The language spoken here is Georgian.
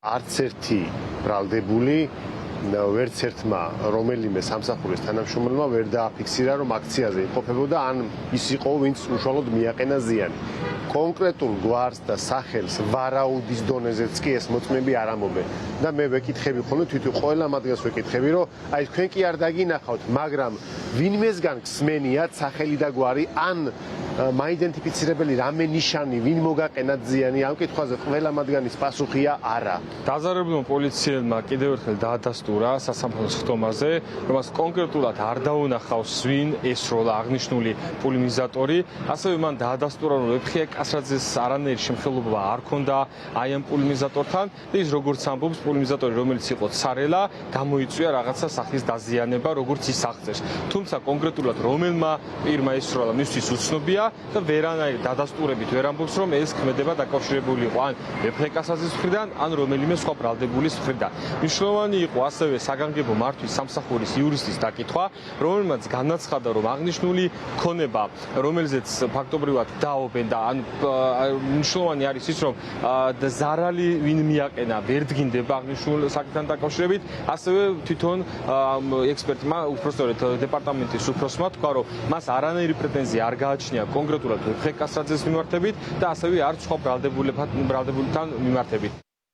არც ერთი ბრალდებული ვერც ერთმა რომელიმე სამსახურის თანამშრომელმა ვერ დააფიქსირა, რომ აქციაზე იმყოფებოდა, ან ის იყო, ვინც უშუალოდ მიაყენა ზიანი. კონკრეტულ გვარს და სახელს ვარაუდის დონეზეც კი ეს მოწმეები არ ამობენ. და მე ვეკითხები ხოლმე თვითონ ყველა მათგანს ვეკითხები, რომ აი თქვენ კი არ დაგინახავთ, მაგრამ ვინმესგან გსმენიათ სახელი და გვარი, ან მაიდენტიფიცირებელი რამე ნიშანი, ვინ მოგაყენათ ზიანი, ამ კითხვაზე ყველა მათგანის პასუხია არა. დაზარებულმა პოლიციელმა კიდევ ერთხელ დაადასტურა სასამართლოს ხტომაზე, რომ მას კონკრეტულად არ დაუნახავს ვინ ესროლა აღნიშნული პულინიზატორი, ასევე მან დაადასტურა, რომ ვეფხია კასრაძეს არანაირი შემხელობა არ ქონდა აი ამ პულინიზატორთან და ის როგორც ამბობს, პულინიზატორი რომელიც იყო ცარელა, გამოიწვია რაღაცა სახის დაზიანება, როგორც ის აღწერს. თუმცა კონკრეტულად რომელმა პირმა ესროლა, მისთვის უცნობია და ვერანაირი დადასტურებით ვერ ამბობს, რომ ეს ქმედება დაკავშირებული იყო ან ვეფხია კასრაძის მხრიდან, ან რომელიმე სხვა ბრალდებულის მხრიდან. მნიშვნელოვანი იყო ასევე საგანგებო მართვის სამსახურის იურისტის დაკითხვა, რომელმაც განაცხადა, რომ აღნიშნული ქონება, რომელზეც ფაქტობრივად დაობენ და ან მნიშვნელოვანი არის ის, რომ ზარალი ვინ მიაყენა, ვერ დგინდება აღნიშნულ საკითხთან დაკავშირებით, ასევე თვითონ ექსპერტმა, უпростоრეთ დეპარტამენტის უფროსმა თქვა, რომ მას არანაირი პრეტენზია არ გააჩნია კონკრეტულად ვეფხია კასრაძეს მიმართებით და ასევე არც სხვა ბრალდებულთან მიმართებით.